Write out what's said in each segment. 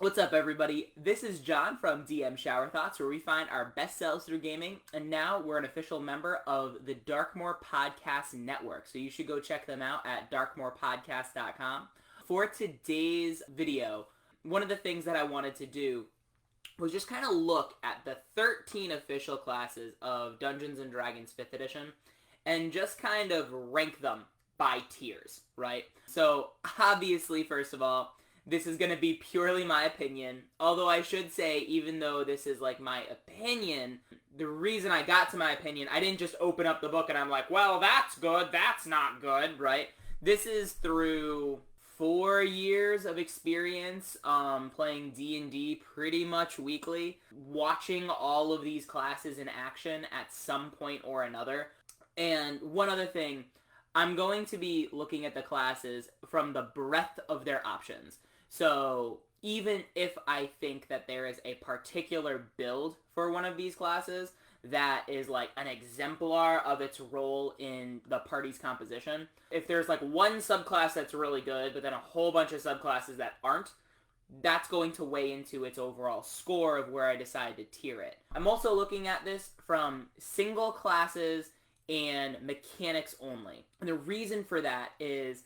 What's up, everybody? This is John from DM Shower Thoughts, where we find our best selves through gaming, and now we're an official member of the Darkmoor Podcast Network, so you should go check them out at darkmoorpodcast.com. For today's video, one of the things that I wanted to do was just kind of look at the 13 official classes of Dungeons & Dragons 5th edition, and just kind of rank them by tiers, right? So, obviously, first of all, this is going to be purely my opinion, although I should say, even though this is like my opinion, the reason I got to my opinion, I didn't just open up the book and I'm like, well, that's good, that's not good, right? This is through 4 years of experience playing D&D pretty much weekly, watching all of these classes in action at some point or another. And one other thing, I'm going to be looking at the classes from the breadth of their options. So even if I think that there is a particular build for one of these classes that is like an exemplar of its role in the party's composition, if there's like one subclass that's really good, but then a whole bunch of subclasses that aren't, that's going to weigh into its overall score of where I decide to tier it. I'm also looking at this from single classes and mechanics only. And the reason for that is,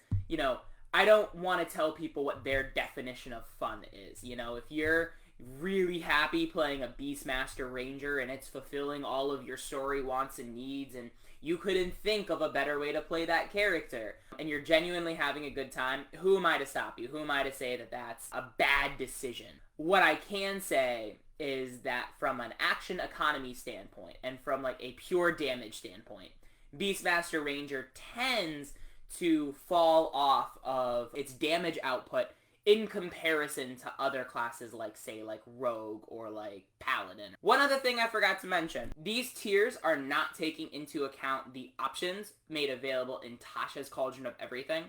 I don't want to tell people what their definition of fun is. If you're really happy playing a Beastmaster Ranger and it's fulfilling all of your story wants and needs and you couldn't think of a better way to play that character and you're genuinely having a good time, who am I to stop you? Who am I to say that that's a bad decision? What I can say is that from an action economy standpoint and from like a pure damage standpoint, Beastmaster Ranger tends to fall off of its damage output in comparison to other classes like, say, like Rogue or like Paladin. One other thing I forgot to mention, these tiers are not taking into account the options made available in Tasha's Cauldron of Everything.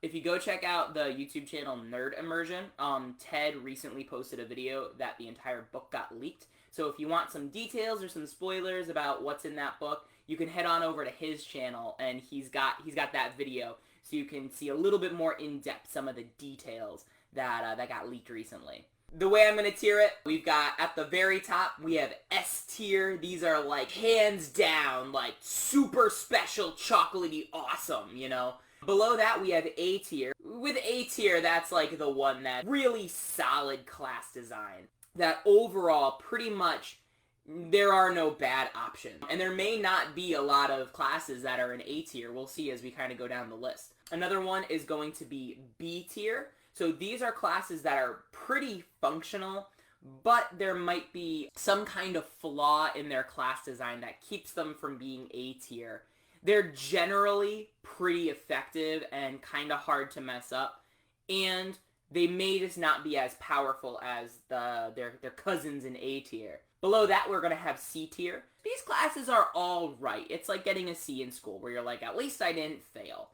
If you go check out the YouTube channel Nerd Immersion, Ted recently posted a video that the entire book got leaked. So if you want some details or some spoilers about what's in that book, you can head on over to his channel, and he's got that video, so you can see a little bit more in depth some of the details that got leaked recently. The way I'm gonna tier it, we've got at the very top we have S tier. These are like hands down, like super special, chocolatey, awesome. Below that we have A tier. With A tier, that's like the one that really solid class design. That overall, pretty much, there are no bad options. And there may not be a lot of classes that are in A tier. We'll see as we kind of go down the list. Another one is going to be B tier. So these are classes that are pretty functional, but there might be some kind of flaw in their class design that keeps them from being A tier. They're generally pretty effective and kind of hard to mess up, and they may just not be as powerful as their cousins in A tier. Below that, we're going to have C tier. These classes are all right. It's like getting a C in school, where you're like, at least I didn't fail.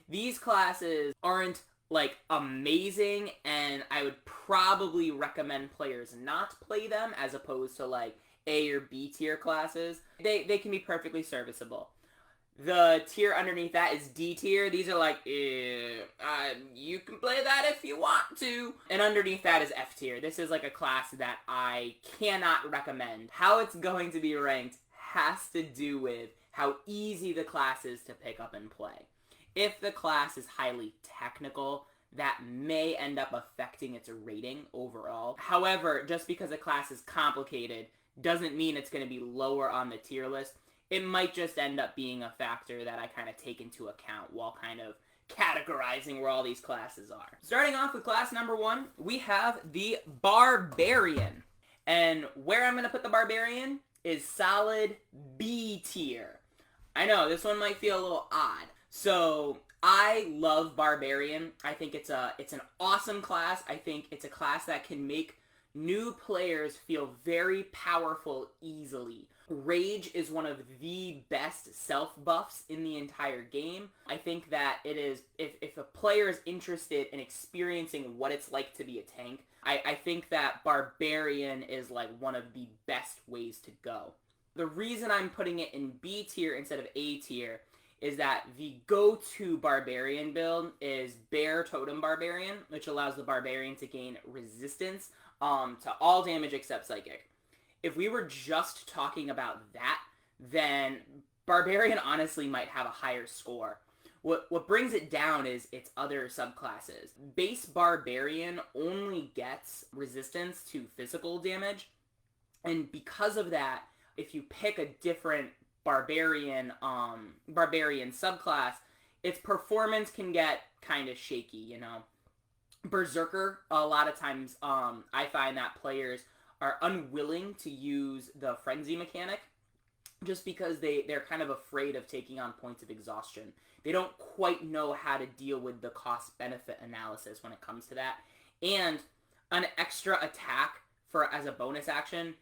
These classes aren't, like, amazing, and I would probably recommend players not play them, as opposed to, like, A or B tier classes. They can be perfectly serviceable. The tier underneath that is D tier. These are like, you can play that if you want to. And underneath that is F tier. This is like a class that I cannot recommend. How it's going to be ranked has to do with how easy the class is to pick up and play. If the class is highly technical, that may end up affecting its rating overall. However, just because a class is complicated doesn't mean it's going to be lower on the tier list. It might just end up being a factor that I kind of take into account while kind of categorizing where all these classes are. Starting off with class number 1, we have the Barbarian. And where I'm going to put the Barbarian is solid B tier. I know, this one might feel a little odd. So, I love Barbarian. I think it's an awesome class. I think it's a class that can make new players feel very powerful easily. Rage is one of the best self-buffs in the entire game. I think that it is, if a player is interested in experiencing what it's like to be a tank, I think that Barbarian is like one of the best ways to go. The reason I'm putting it in B tier instead of A tier is that the go-to Barbarian build is Bear Totem Barbarian, which allows the Barbarian to gain resistance to all damage except Psychic. If we were just talking about that, then Barbarian honestly might have a higher score. What brings it down is its other subclasses. Base Barbarian only gets resistance to physical damage, and because of that, if you pick a different Barbarian subclass, its performance can get kind of shaky, you know. Berserker, a lot of times, I find that players are unwilling to use the Frenzy mechanic just because they're kind of afraid of taking on points of exhaustion. They don't quite know how to deal with the cost-benefit analysis when it comes to that. And an extra attack as a bonus action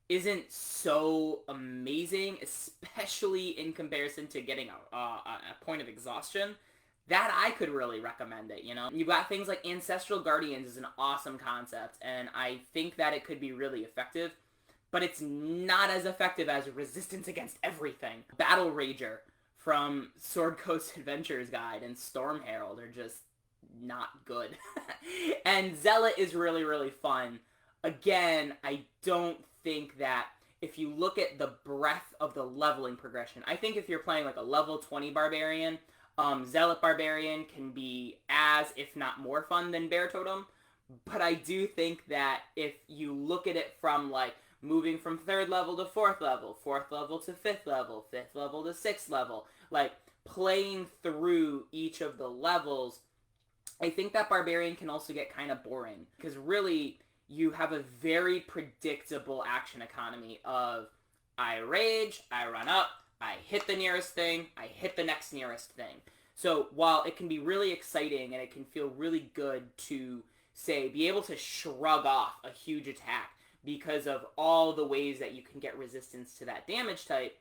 isn't so amazing, especially in comparison to getting a point of exhaustion, that I could really recommend it, you know? You've got things like Ancestral Guardians is an awesome concept, and I think that it could be really effective, but it's not as effective as Resistance Against Everything. Battle Rager from Sword Coast Adventures Guide and Storm Herald are just not good. And Zealot is really, really fun. Again, I don't think that if you look at the breadth of the leveling progression, I think if you're playing like a level 20 Barbarian, Zealot Barbarian can be as, if not more fun than Bear Totem. But I do think that if you look at it from like moving from 3rd level to 4th level, 4th level to 5th level, 5th level to 6th level, like playing through each of the levels, I think that Barbarian can also get kind of boring. Because really, you have a very predictable action economy of I rage, I run up, I hit the nearest thing, I hit the next nearest thing. So while it can be really exciting and it can feel really good to, say, be able to shrug off a huge attack because of all the ways that you can get resistance to that damage type,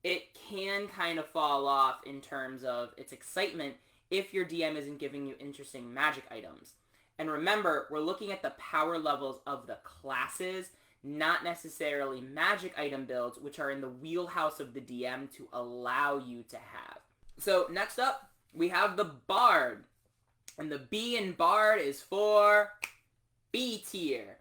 it can kind of fall off in terms of its excitement if your DM isn't giving you interesting magic items. And remember, we're looking at the power levels of the classes, not necessarily magic item builds, which are in the wheelhouse of the DM to allow you to have. So next up, we have the Bard. And the B in Bard is for B tier.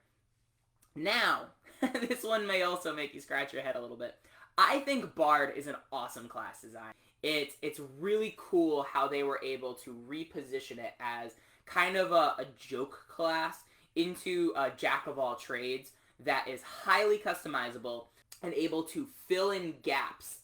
Now, this one may also make you scratch your head a little bit. I think Bard is an awesome class design. It's really cool how they were able to reposition it as kind of a joke class into a jack-of-all-trades that is highly customizable and able to fill in gaps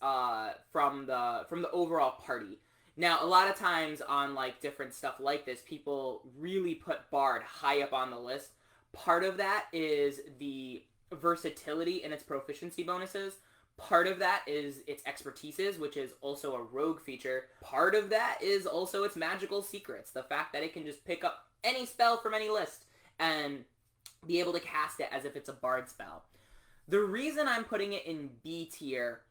from the overall party. Now, a lot of times on like different stuff like this, people really put Bard high up on the list. Part of that is the versatility in its proficiency bonuses. Part of that is its expertises, which is also a rogue feature. Part of that is also its magical secrets. The fact that it can just pick up any spell from any list and be able to cast it as if it's a bard spell. The reason I'm putting it in B tier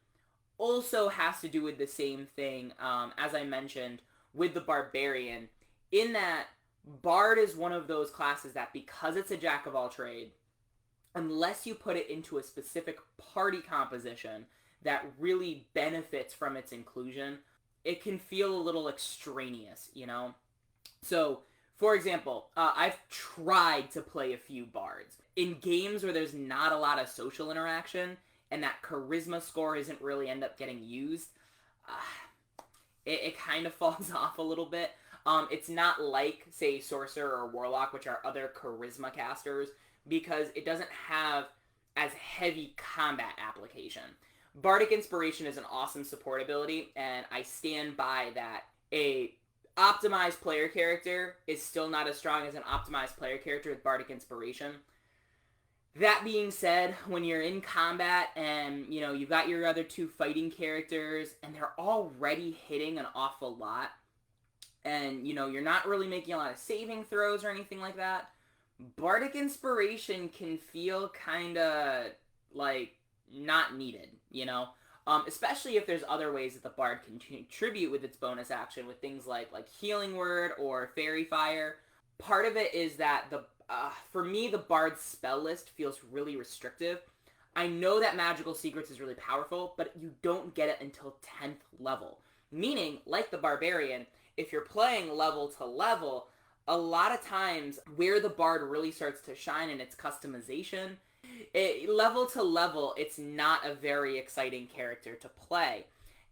also has to do with the same thing, as I mentioned, with the Barbarian, in that Bard is one of those classes that, because it's a jack-of-all-trade, unless you put it into a specific party composition that really benefits from its inclusion, it can feel a little extraneous, you know? So, for example, I've tried to play a few bards. In games where there's not a lot of social interaction, and that charisma score isn't really end up getting used, it kind of falls off a little bit. It's not like, say, Sorcerer or Warlock, which are other charisma casters, because it doesn't have as heavy combat application. Bardic Inspiration is an awesome support ability, and I stand by that. A optimized player character is still not as strong as an optimized player character with Bardic Inspiration. That being said, when you're in combat and, you know, you've got your other two fighting characters and they're already hitting an awful lot, and, you know, you're not really making a lot of saving throws or anything like that, Bardic Inspiration can feel kind of, like, not needed, you know? Especially if there's other ways that the Bard can contribute with its bonus action, with things like Healing Word or Fairy Fire. Part of it is that, for me, the Bard's spell list feels really restrictive. I know that Magical Secrets is really powerful, but you don't get it until 10th level. Meaning, like the Barbarian, if you're playing level to level, a lot of times where the Bard really starts to shine in its customization, level to level, it's not a very exciting character to play.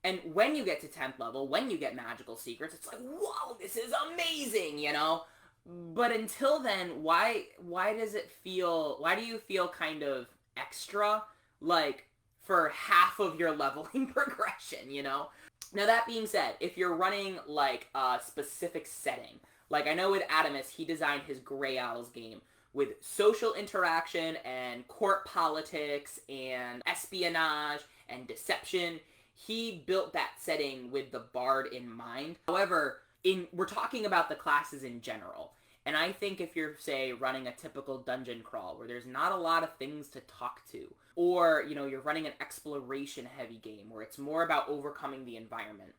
And when you get to 10th level, when you get magical secrets, it's like, whoa, this is amazing, you know? But until then, why do you feel kind of extra, like, for half of your leveling progression, you know? Now, that being said, if you're running, like, a specific setting, like, I know with Adamus, he designed his Grey Owls game with social interaction and court politics and espionage and deception. He built that setting with the Bard in mind. However, we're talking about the classes in general. And I think if you're, say, running a typical dungeon crawl where there's not a lot of things to talk to, or, you know, you're running an exploration-heavy game where it's more about overcoming the environment,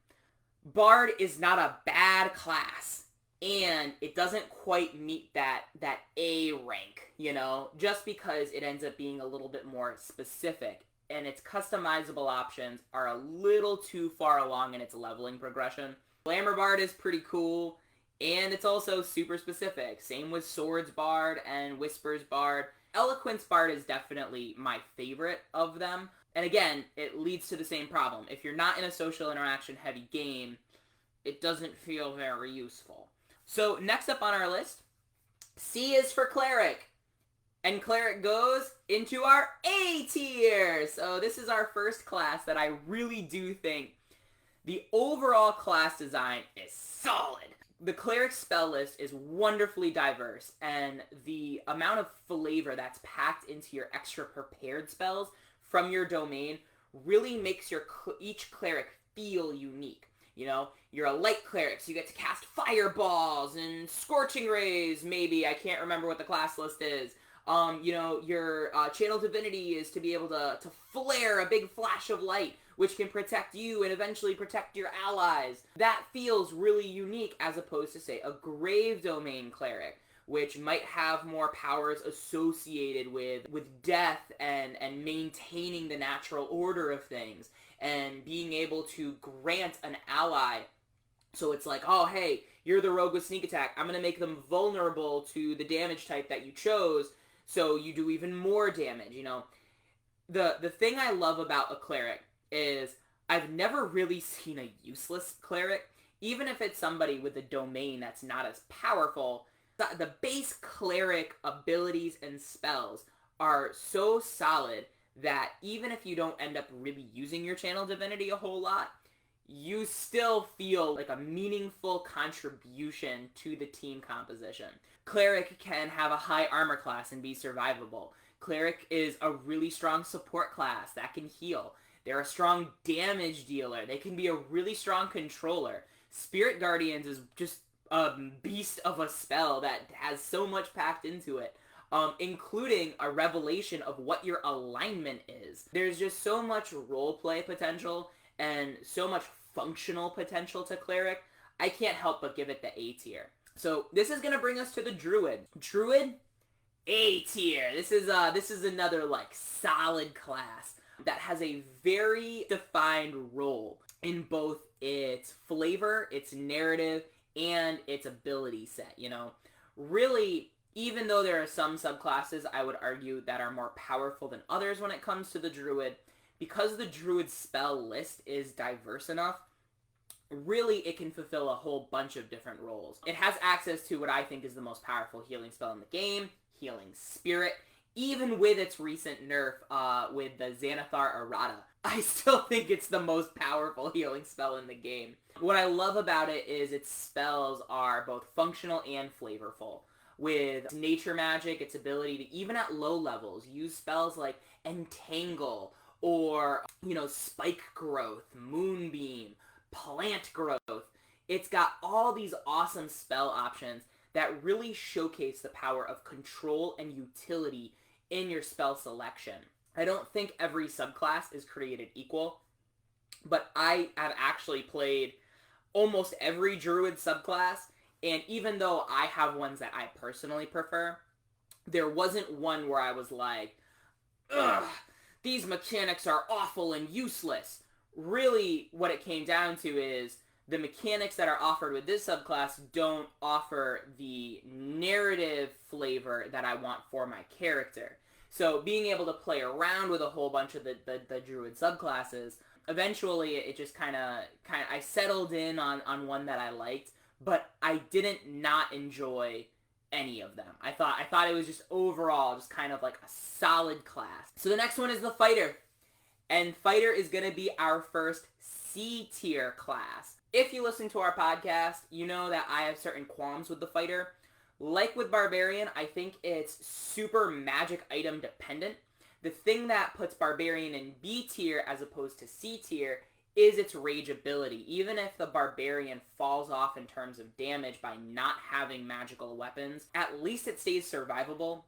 Bard is not a bad class, and it doesn't quite meet that A rank, you know, just because it ends up being a little bit more specific, and its customizable options are a little too far along in its leveling progression. Glamour Bard is pretty cool, and it's also super specific. Same with Swords Bard and Whispers Bard. Eloquence Bard is definitely my favorite of them. And again, it leads to the same problem. If you're not in a social interaction heavy game, it doesn't feel very useful. So next up on our list, C is for Cleric. And Cleric goes into our A tier. So this is our first class that I really do think the overall class design is solid. The Cleric spell list is wonderfully diverse, and the amount of flavor that's packed into your extra prepared spells from your domain really makes each Cleric feel unique. You know, you're a light Cleric, so you get to cast fireballs and scorching rays, maybe. I can't remember what the class list is. You know, your Channel Divinity is to be able to flare a big flash of light, which can protect you and eventually protect your allies. That feels really unique as opposed to, say, a Grave Domain Cleric, which might have more powers associated with death and maintaining the natural order of things, and being able to grant an ally. So it's like, oh, hey, you're the rogue with sneak attack. I'm going to make them vulnerable to the damage type that you chose, so you do even more damage, you know. The thing I love about a Cleric is I've never really seen a useless Cleric. Even if it's somebody with a domain that's not as powerful, the base Cleric abilities and spells are so solid that even if you don't end up really using your Channel Divinity a whole lot, you still feel like a meaningful contribution to the team composition. Cleric can have a high armor class and be survivable. Cleric is a really strong support class that can heal. They're a strong damage dealer. They can be a really strong controller. Spirit Guardians is just a beast of a spell that has so much packed into it, including a revelation of what your alignment is. There's just so much roleplay potential and so much functional potential to Cleric. I can't help but give it the A tier. So this is gonna bring us to the Druid. Druid, A tier. This is another like solid class that has a very defined role in both its flavor, its narrative, and its ability set, you know. Really, even though there are some subclasses I would argue that are more powerful than others when it comes to the Druid, because the Druid spell list is diverse enough, really it can fulfill a whole bunch of different roles. It has access to what I think is the most powerful healing spell in the game, Healing Spirit. Even with its recent nerf with the Xanathar Errata, I still think it's the most powerful healing spell in the game. What I love about it is its spells are both functional and flavorful. With nature magic, its ability to, even at low levels, use spells like Entangle, or, you know, Spike Growth, Moonbeam, Plant Growth. It's got all these awesome spell options that really showcase the power of control and utility in your spell selection. I don't think every subclass is created equal, but I have actually played almost every Druid subclass, and even though I have ones that I personally prefer, there wasn't one where I was like, ugh, these mechanics are awful and useless. really what it came down to is the mechanics that are offered with this subclass don't offer the narrative flavor that I want for my character. So being able to play around with a whole bunch of the Druid subclasses, eventually it just kind of I settled in on one that I liked, but I didn't not enjoy any of them. I thought it was just overall just kind of like a solid class. So the next one is the Fighter. And Fighter is going to be our first C tier class. If you listen to our podcast, you know that I have certain qualms with the Fighter. Like with Barbarian, I think it's super magic item dependent. The thing that puts Barbarian in B tier as opposed to C tier is its rage ability. Even if the Barbarian falls off in terms of damage by not having magical weapons, at least it stays survivable.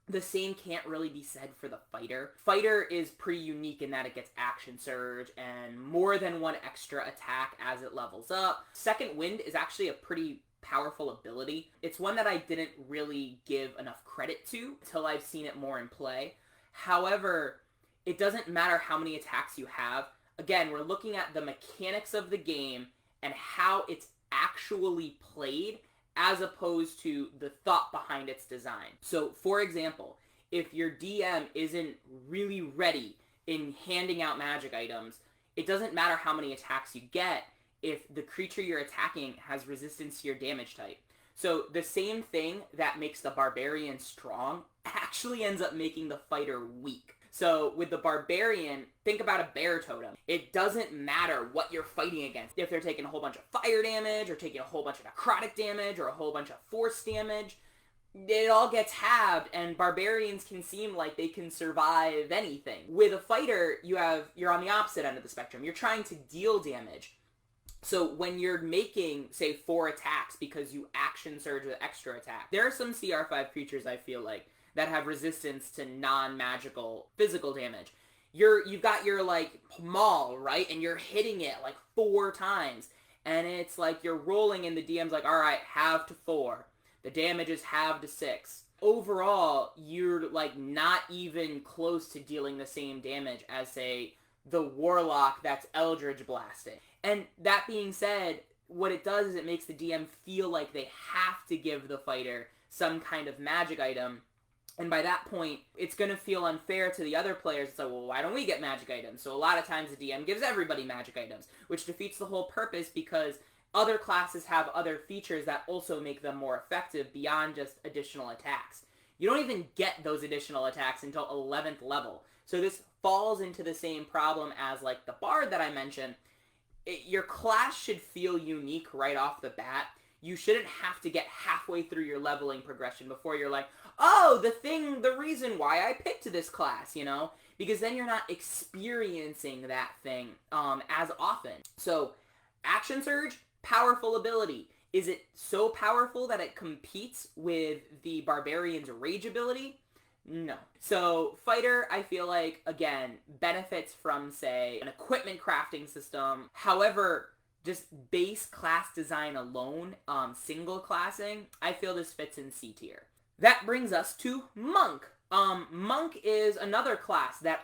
The same can't really be said for the Fighter. Fighter is pretty unique in that it gets Action Surge and more than one extra attack as it levels up. Second Wind is actually a pretty powerful ability. It's one that I didn't really give enough credit to until I've seen it more in play. However, it doesn't matter how many attacks you have. Again, we're looking at the mechanics of the game and how it's actually played as opposed to the thought behind its design. So, for example, if your DM isn't really ready in handing out magic items, it doesn't matter how many attacks you get if the creature you're attacking has resistance to your damage type. So the same thing that makes the Barbarian strong actually ends up making the Fighter weak. So with the Barbarian, think about a bear totem. It doesn't matter what you're fighting against. If they're taking a whole bunch of fire damage, or taking a whole bunch of necrotic damage, or a whole bunch of force damage, it all gets halved, and Barbarians can seem like they can survive anything. With a Fighter, you're on the opposite end of the spectrum. You're trying to deal damage. So when you're making, say, 4 attacks because you Action Surge with extra attack, there are some CR5 creatures, I feel like, that have resistance to non-magical physical damage. You've got your, like, maul, right? And you're hitting it, like, 4 times. And it's like you're rolling and the DM's like, alright, halve to 4. The damage is halved to 6. Overall, you're, like, not even close to dealing the same damage as, say, the Warlock that's Eldritch Blasting. And that being said, what it does is it makes the DM feel like they have to give the Fighter some kind of magic item. And by that point, it's going to feel unfair to the other players. It's like, well, why don't we get magic items? So a lot of times the DM gives everybody magic items, which defeats the whole purpose because other classes have other features that also make them more effective beyond just additional attacks. You don't even get those additional attacks until 11th level. So this falls into the same problem as, like, the Bard that I mentioned. Your class should feel unique right off the bat. You shouldn't have to get halfway through your leveling progression before you're like, oh, the reason why I picked this class, you know? Because then you're not experiencing that thing as often. So, Action Surge, powerful ability. Is it so powerful that it competes with the Barbarian's Rage ability? No. So, Fighter, I feel like, again, benefits from, say, an equipment crafting system. However, just base class design alone, single classing, I feel this fits in C tier. That brings us to Monk. Monk is another class that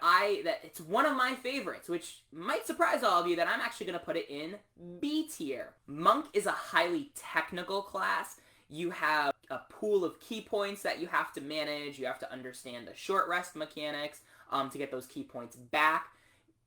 it's one of my favorites, which might surprise all of you that I'm actually going to put it in B tier. Monk is a highly technical class. You have a pool of key points that you have to manage. You have to understand the short rest mechanics to get those key points back.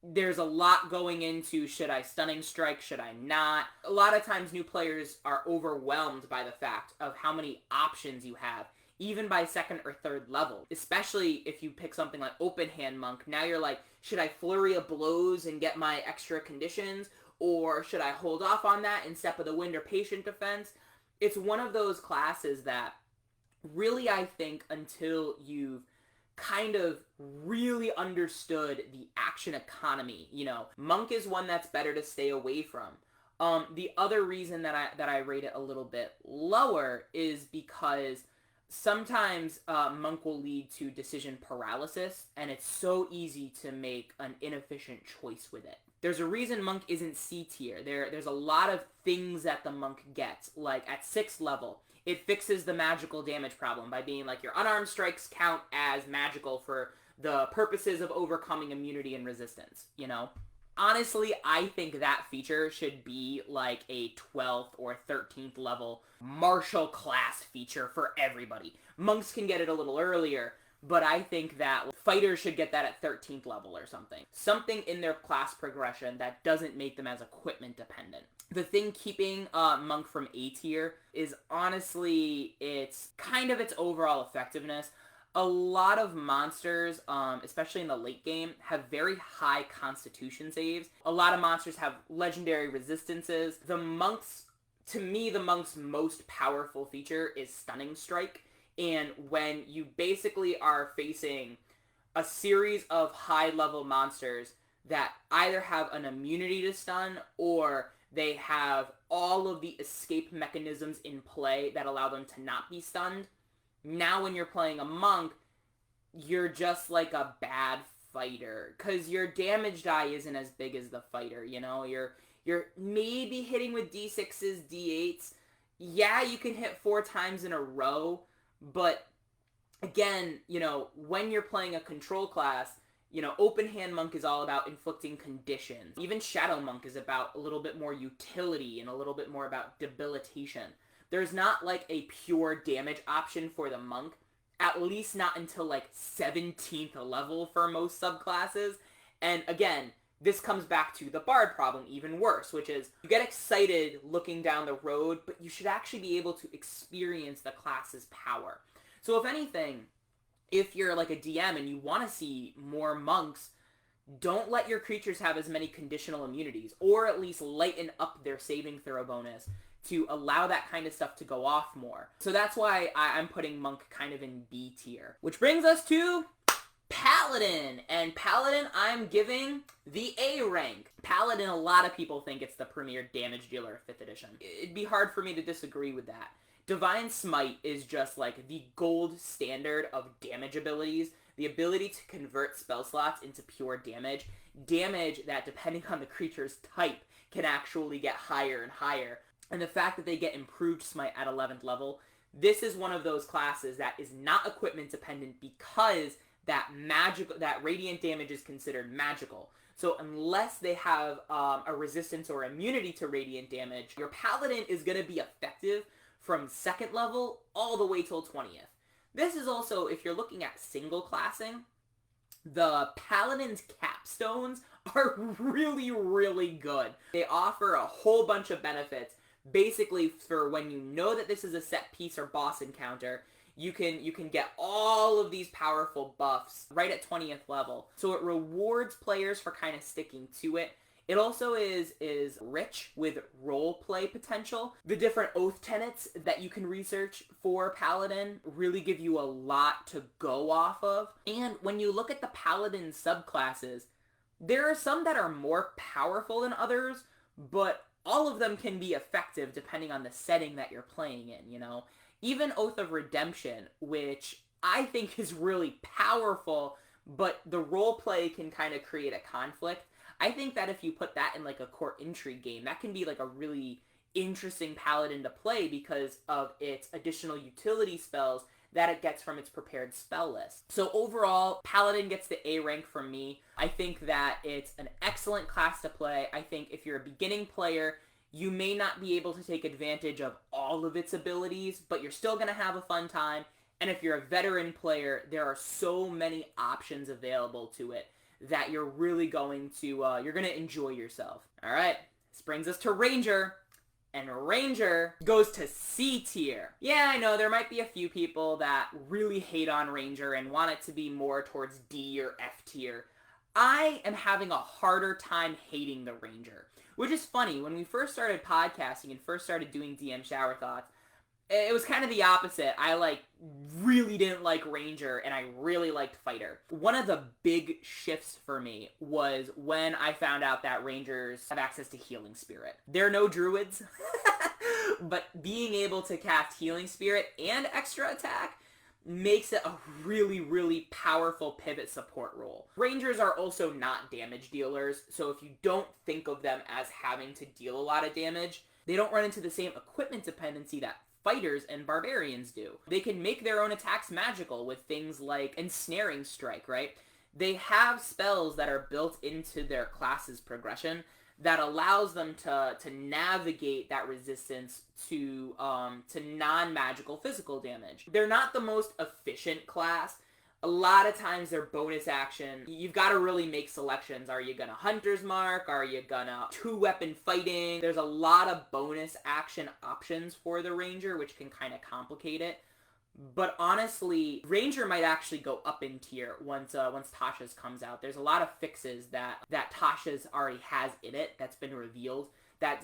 There's a lot going into, should I stunning strike, should I not? A lot of times new players are overwhelmed by the fact of how many options you have, even by 2nd or 3rd level. Especially if you pick something like Open Hand Monk. Now you're like, should I flurry of blows and get my extra conditions? Or should I hold off on that and Step of the Wind or Patient Defense? It's one of those classes that really, I think, until you've kind of really understood the action economy, you know, Monk is one that's better to stay away from. The other reason that I rate it a little bit lower is because sometimes Monk will lead to decision paralysis, and it's so easy to make an inefficient choice with it. There's a reason Monk isn't C tier. There's a lot of things that the Monk gets, like at 6th level, it fixes the magical damage problem by being like your unarmed strikes count as magical for the purposes of overcoming immunity and resistance, you know? Honestly, I think that feature should be like a 12th or 13th level martial class feature for everybody. Monks can get it a little earlier, but I think that fighters should get that at 13th level or something. Something in their class progression that doesn't make them as equipment dependent. The thing keeping Monk from A tier is honestly, it's kind of its overall effectiveness. A lot of monsters, especially in the late game, have very high constitution saves. A lot of monsters have legendary resistances. The monks, to me, the monk's most powerful feature is Stunning Strike. And when you basically are facing a series of high-level monsters that either have an immunity to stun or they have all of the escape mechanisms in play that allow them to not be stunned, now when you're playing a monk, you're just like a bad fighter. Because your damage die isn't as big as the fighter, you know? You're maybe hitting with D6s, D8s. Yeah, you can hit 4 times in a row, but again, you know, when you're playing a control class, you know, Open Hand Monk is all about inflicting conditions. Even Shadow Monk is about a little bit more utility and a little bit more about debilitation. There's not like a pure damage option for the monk, at least not until like 17th level for most subclasses. And again, this comes back to the Bard problem even worse, which is you get excited looking down the road, but you should actually be able to experience the class's power. So if anything, if you're like a DM and you want to see more monks, don't let your creatures have as many conditional immunities, or at least lighten up their saving throw bonus to allow that kind of stuff to go off more. So that's why I'm putting Monk kind of in B tier. Which brings us to Paladin. And Paladin, I'm giving the A rank. Paladin, a lot of people think it's the premier damage dealer of 5th edition. It'd be hard for me to disagree with that. Divine Smite is just like the gold standard of damage abilities. The ability to convert spell slots into pure damage. Damage that, depending on the creature's type, can actually get higher and higher. And the fact that they get improved Smite at 11th level, this is one of those classes that is not equipment dependent because that radiant damage is considered magical. So unless they have a resistance or immunity to radiant damage, your Paladin is going to be effective from 2nd level all the way till 20th. This is also, if you're looking at single classing, the Paladin's capstones are really, really good. They offer a whole bunch of benefits. Basically, for when you know that this is a set piece or boss encounter, you can get all of these powerful buffs right at 20th level. So it rewards players for kind of sticking to it. It also is rich with roleplay potential. The different oath tenets that you can research for Paladin really give you a lot to go off of. And when you look at the Paladin subclasses, there are some that are more powerful than others, but all of them can be effective depending on the setting that you're playing in, you know? Even Oath of Redemption, which I think is really powerful, but the roleplay can kind of create a conflict. I think that if you put that in like a court intrigue game, that can be like a really interesting Paladin to play because of its additional utility spells that it gets from its prepared spell list. So overall, Paladin gets the A rank from me. I think that it's an excellent class to play. I think if you're a beginning player, you may not be able to take advantage of all of its abilities, but you're still going to have a fun time. And if you're a veteran player, there are so many options available to it that you're really going to, you're going to enjoy yourself. All right, this brings us to Ranger. And Ranger goes to C tier. Yeah, I know there might be a few people that really hate on Ranger and want it to be more towards D or F tier. I am having a harder time hating the Ranger, which is funny. When we first started podcasting and first started doing DM Shower Thoughts, it was kind of the opposite. I really didn't like Ranger and I really liked Fighter. One of the big shifts for me was when I found out that Rangers have access to Healing Spirit. They're no Druids, but being able to cast Healing Spirit and extra attack makes it a really, really powerful pivot support role. Rangers are also not damage dealers, so if you don't think of them as having to deal a lot of damage, they don't run into the same equipment dependency that fighters and barbarians do. They can make their own attacks magical with things like Ensnaring Strike, right? they have spells that are built into their class's progression that allows them to navigate that resistance to non-magical physical damage. They're not the most efficient class. A lot of times their bonus action, you've got to really make selections. Are you gonna Hunter's Mark? Are you gonna two-weapon fighting? There's a lot of bonus action options for the Ranger, which can kind of complicate it. But honestly, Ranger might actually go up in tier once Tasha's comes out. There's a lot of fixes that Tasha's already has in it that's been revealed that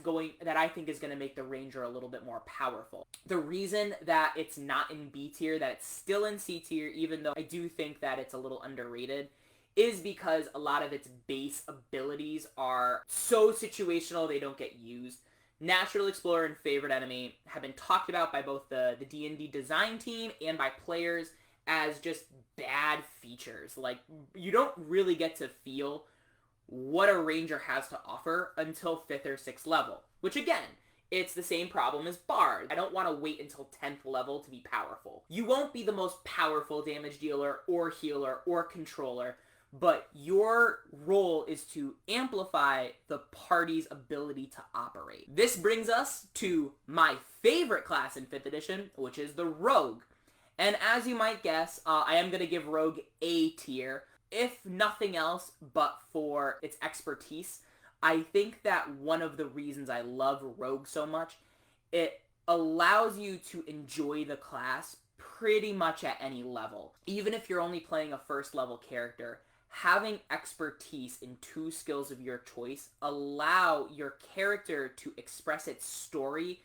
I think is going to make the Ranger a little bit more powerful. The reason that it's not in B tier, that it's still in C tier, even though I do think that it's a little underrated, is because a lot of its base abilities are so situational they don't get used. Natural Explorer and Favorite Enemy have been talked about by both the D&D design team and by players as just bad features. Like, you don't really get to feel what a Ranger has to offer until 5th or 6th level. Which, again, it's the same problem as Bard. I don't want to wait until 10th level to be powerful. You won't be the most powerful damage dealer or healer or controller, but your role is to amplify the party's ability to operate. This brings us to my favorite class in 5th edition, which is the Rogue. And as you might guess, I am going to give Rogue A tier, if nothing else but for its expertise. I think that one of the reasons I love Rogue so much, it allows you to enjoy the class pretty much at any level. Even if you're only playing a first level character, having expertise in 2 skills of your choice allow your character to express its story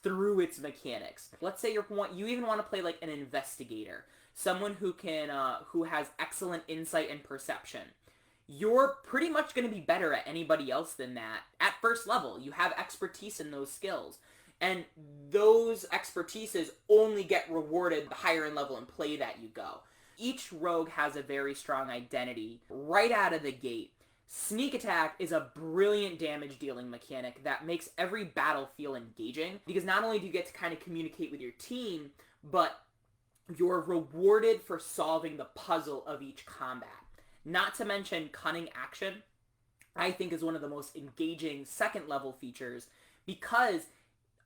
through its mechanics. Let's say you even want to play like an investigator, someone who has excellent insight and perception. You're pretty much going to be better at anybody else than that at first level. You have expertise in those skills. And those expertises only get rewarded the higher in level in play that you go. Each rogue has a very strong identity right out of the gate. Sneak attack is a brilliant damage dealing mechanic that makes every battle feel engaging, because not only do you get to kind of communicate with your team, but you're rewarded for solving the puzzle of each combat. Not to mention cunning action, I think, is one of the most engaging second level features, because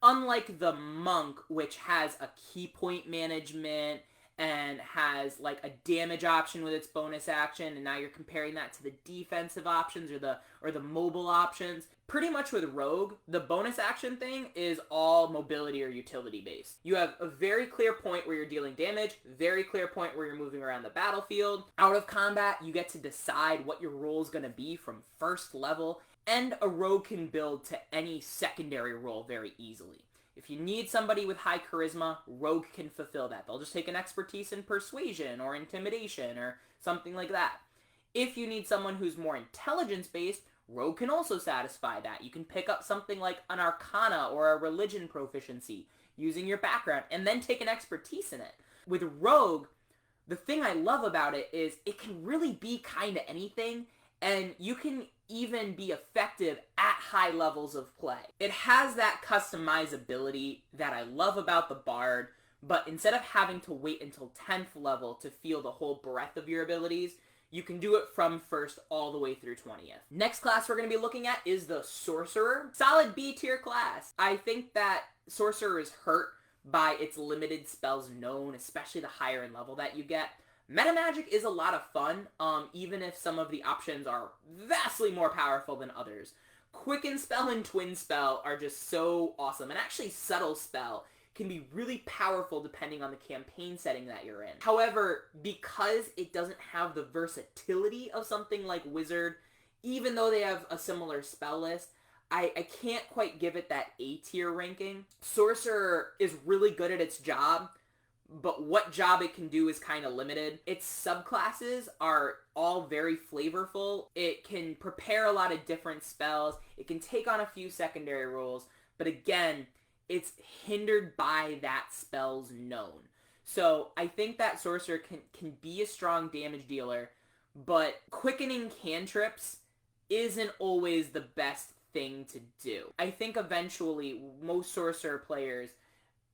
unlike the monk, which has a key point management and has like a damage option with its bonus action, and now you're comparing that to the defensive options or the mobile options. Pretty much with Rogue, the bonus action thing is all mobility or utility based. You have a very clear point where you're dealing damage, very clear point where you're moving around the battlefield. Out of combat, you get to decide what your role is going to be from first level, and a rogue can build to any secondary role very easily. If you need somebody with high charisma, Rogue can fulfill that. They'll just take an expertise in persuasion or intimidation or something like that. If you need someone who's more intelligence-based, Rogue can also satisfy that. You can pick up something like an arcana or a religion proficiency using your background and then take an expertise in it. With Rogue, the thing I love about it is it can really be kind of anything, and you can even be effective at high levels of play. It has that customizability that I love about the Bard, but instead of having to wait until 10th level to feel the whole breadth of your abilities, you can do it from 1st all the way through 20th. Next class we're going to be looking at is the Sorcerer. Solid B tier class. I think that Sorcerer is hurt by its limited spells known, especially the higher in level that you get. Meta magic is a lot of fun, even if some of the options are vastly more powerful than others. Quicken Spell and Twin Spell are just so awesome, and actually Subtle Spell can be really powerful depending on the campaign setting that you're in. However, because it doesn't have the versatility of something like Wizard, even though they have a similar spell list, I can't quite give it that A tier ranking. Sorcerer is really good at its job, but what job it can do is kind of limited. Its subclasses are all very flavorful. It can prepare a lot of different spells. It can take on a few secondary roles, but again, it's hindered by that spell's known. So I think that Sorcerer can be a strong damage dealer, but quickening cantrips isn't always the best thing to do. I think eventually most Sorcerer players,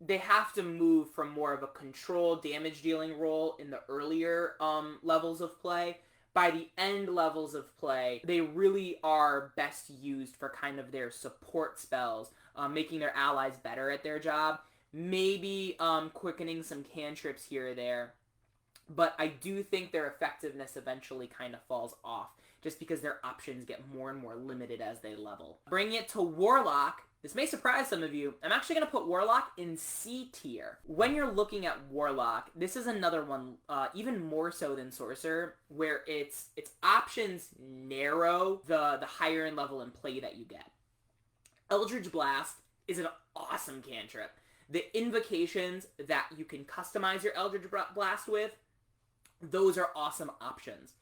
they have to move from more of a control damage dealing role in the earlier levels of play. by the end levels of play, they really are best used for kind of their support spells, making their allies better at their job, maybe quickening some cantrips here or there. But I do think their effectiveness eventually kind of falls off, just because their options get more and more limited as they level. Bringing it to Warlock, this may surprise some of you, I'm actually going to put Warlock in C tier. When you're looking at Warlock, this is another one, even more so than Sorcerer, where its options narrow the higher end level in play that you get. Eldritch Blast is an awesome cantrip. The invocations that you can customize your Eldritch Blast with, those are awesome options.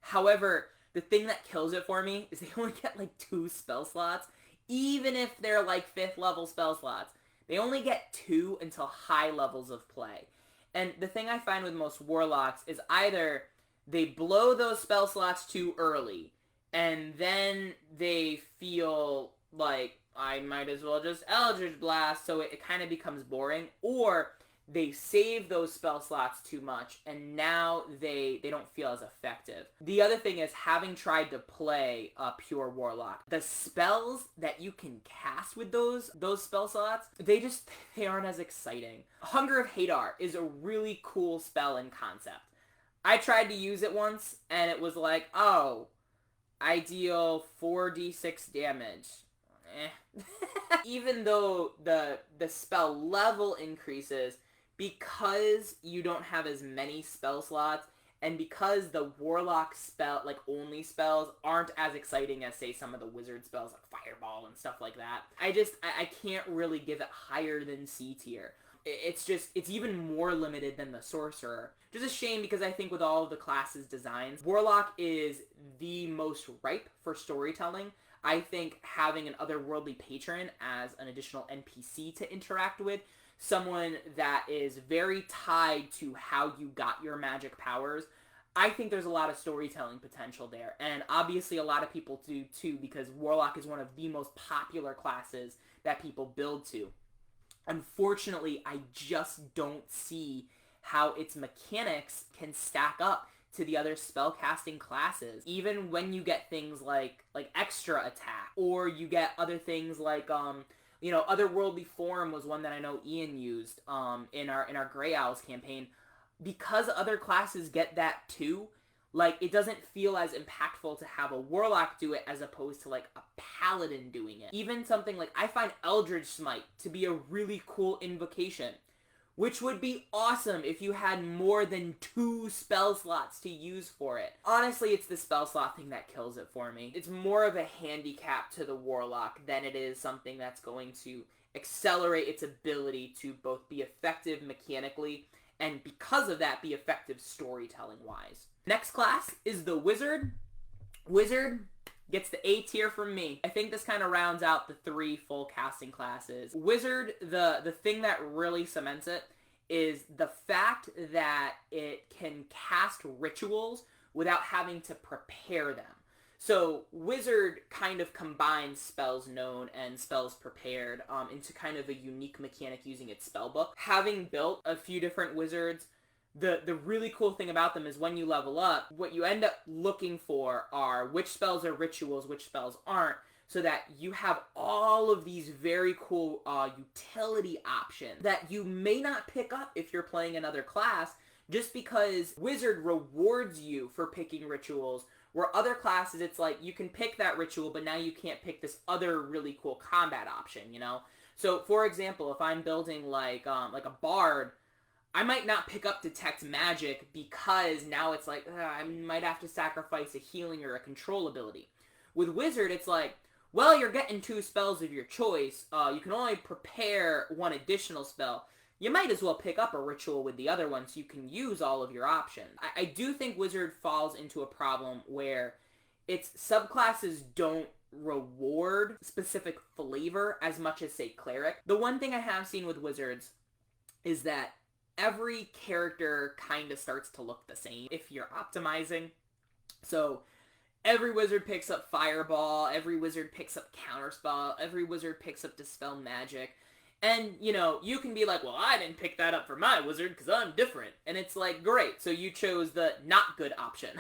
However, the thing that kills it for me is they only get like 2 spell slots, even if they're like 5th level spell slots. They only get 2 until high levels of play. And the thing I find with most Warlocks is either they blow those spell slots too early, and then they feel like, I might as well just Eldritch Blast, so it kind of becomes boring, or they save those spell slots too much, and now they don't feel as effective. The other thing is, having tried to play a pure Warlock, the spells that you can cast with those spell slots, they aren't as exciting. Hunger of Hadar is a really cool spell in concept. I tried to use it once, and it was like, oh, I deal 4d6 damage. Even though the spell level increases, because you don't have as many spell slots, and because the Warlock spell, like, only spells aren't as exciting as, say, some of the Wizard spells, like Fireball and stuff like that, I can't really give it higher than C tier. It's even more limited than the Sorcerer. Which is a shame, because I think with all of the classes' designs, Warlock is the most ripe for storytelling. I think having an otherworldly patron as an additional NPC to interact with, someone that is very tied to how you got your magic powers, I think there's a lot of storytelling potential there. And obviously a lot of people do too, because Warlock is one of the most popular classes that people build to. Unfortunately, I just don't see how its mechanics can stack up to the other spellcasting classes. Even when you get things like extra attack, or you get other things like Otherworldly Form was one that I know Ian used in our Grey Owls campaign. Because other classes get that too, like, it doesn't feel as impactful to have a Warlock do it as opposed to, like, a Paladin doing it. Even something like, I find Eldritch Smite to be a really cool invocation, which would be awesome if you had more than 2 spell slots to use for it. Honestly, it's the spell slot thing that kills it for me. It's more of a handicap to the Warlock than it is something that's going to accelerate its ability to both be effective mechanically, and because of that, be effective storytelling-wise. Next class is the Wizard. Wizard gets the A tier from me. I think this kind of rounds out the 3 full casting classes. Wizard, the thing that really cements it is the fact that it can cast rituals without having to prepare them. So Wizard kind of combines spells known and spells prepared into kind of a unique mechanic using its spellbook. Having built a few different wizards, the really cool thing about them is when you level up, what you end up looking for are which spells are rituals, which spells aren't, so that you have all of these very cool utility options that you may not pick up if you're playing another class, just because Wizard rewards you for picking rituals, where other classes it's like you can pick that ritual, but now you can't pick this other really cool combat option, you know? So, for example, if I'm building like a bard, I might not pick up Detect Magic because now it's like, I might have to sacrifice a healing or a control ability. With Wizard, it's like, well, you're getting 2 spells of your choice. You can only prepare 1 additional spell. You might as well pick up a ritual with the other one so you can use all of your options. I do think Wizard falls into a problem where its subclasses don't reward specific flavor as much as, say, Cleric. The one thing I have seen with Wizards is that every character kind of starts to look the same if you're optimizing. So every wizard picks up Fireball, every wizard picks up Counterspell, every wizard picks up Dispel Magic, And, you know, you can be like, well, I didn't pick that up for my wizard because I'm different. And it's like, great, so you chose the not good option.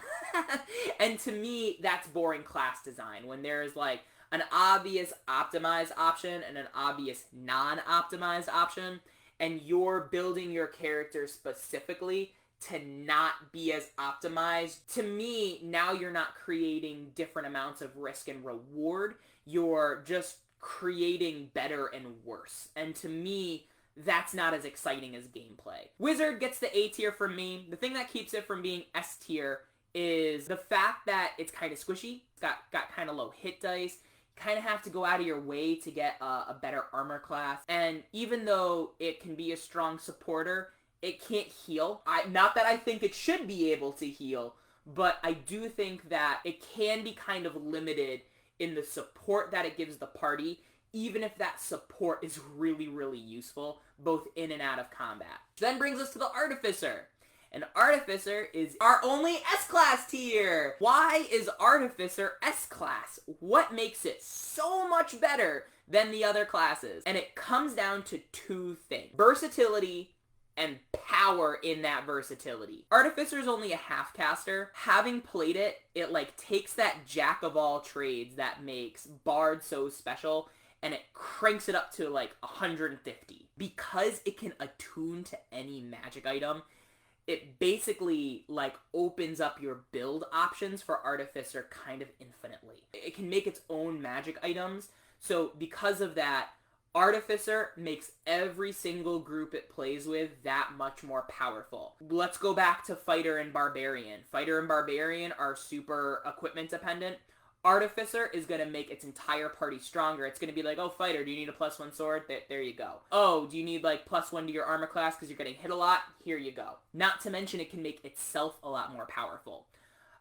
And to me, that's boring class design, when there's like an obvious optimized option and an obvious non-optimized option, and you're building your character specifically to not be as optimized. To me, now you're not creating different amounts of risk and reward. You're just creating better and worse. And to me, that's not as exciting as gameplay. Wizard gets the A tier from me. The thing that keeps it from being S tier is the fact that it's kind of squishy. It's got kind of low hit dice. You kind of have to go out of your way to get a better armor class. And even though it can be a strong supporter, it can't heal. Not that I think it should be able to heal, but I do think that it can be kind of limited in the support that it gives the party, even if that support is really, really useful, both in and out of combat. Which then brings us to the Artificer. And Artificer is our only S-Class tier! Why is Artificer S-Class? What makes it so much better than the other classes? And it comes down to two things: versatility and power in that versatility. Artificer is only a half caster. Having played it, it like takes that jack of all trades that makes Bard so special, and it cranks it up to like 150. Because it can attune to any magic item, it basically like opens up your build options for Artificer kind of infinitely. It can make its own magic items, so because of that, Artificer makes every single group it plays with that much more powerful. Let's go back to Fighter and Barbarian. Fighter and Barbarian are super equipment dependent. Artificer is going to make its entire party stronger. It's going to be like, oh, Fighter, do you need a +1 sword? There you go. Oh, do you need like +1 to your armor class because you're getting hit a lot? Here you go. Not to mention it can make itself a lot more powerful.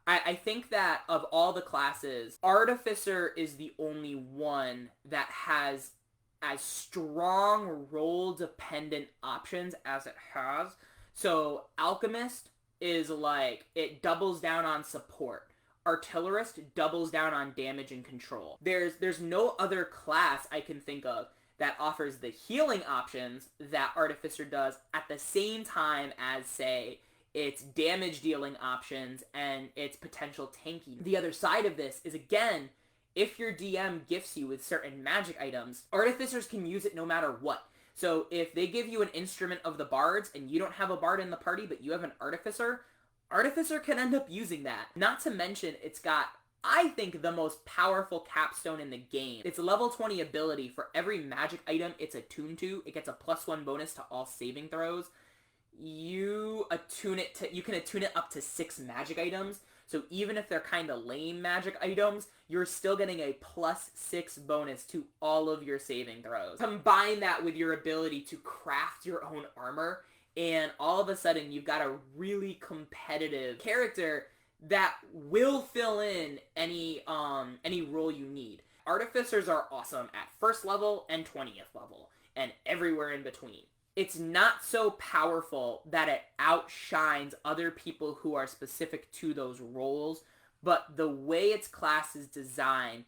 I think that of all the classes, Artificer is the only one that has as strong role-dependent options as it has. So Alchemist is like, it doubles down on support. Artillerist doubles down on damage and control. There's no other class I can think of that offers the healing options that Artificer does at the same time as, say, its damage dealing options and its potential tanking. The other side of this is, again, if your DM gifts you with certain magic items, Artificers can use it no matter what. So if they give you an instrument of the bards and you don't have a bard in the party but you have an Artificer, Artificer can end up using that. Not to mention, it's got, I think, the most powerful capstone in the game. It's a level 20 ability. For every magic item it's attuned to, it gets a +1 bonus to all saving throws. You can attune it up to 6 magic items. So even if they're kind of lame magic items, you're still getting a +6 bonus to all of your saving throws. Combine that with your ability to craft your own armor, and all of a sudden you've got a really competitive character that will fill in any role you need. Artificers are awesome at 1st level and 20th level, and everywhere in between. It's not so powerful that it outshines other people who are specific to those roles, but the way its class is designed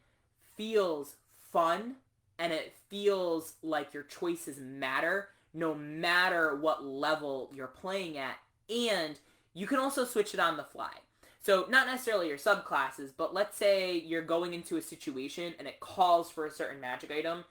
feels fun, and it feels like your choices matter no matter what level you're playing at, and you can also switch it on the fly. So not necessarily your subclasses, but let's say you're going into a situation and it calls for a certain magic item.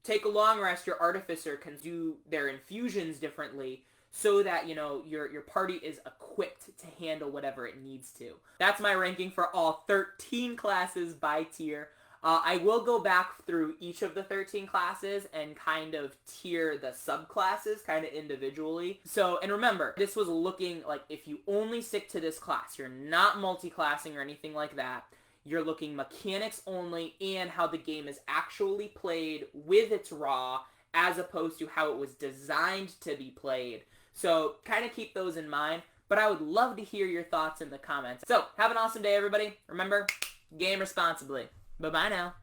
Take a long rest, your Artificer can do their infusions differently so that, you know, your party is equipped to handle whatever it needs to. That's my ranking for all 13 classes by tier. I will go back through each of the 13 classes and kind of tier the subclasses kind of individually. So, and remember, this was looking like if you only stick to this class, you're not multi-classing or anything like that. You're looking mechanics only and how the game is actually played with its raw as opposed to how it was designed to be played. So kind of keep those in mind, but I would love to hear your thoughts in the comments. So have an awesome day, everybody. Remember, game responsibly. Bye-bye now.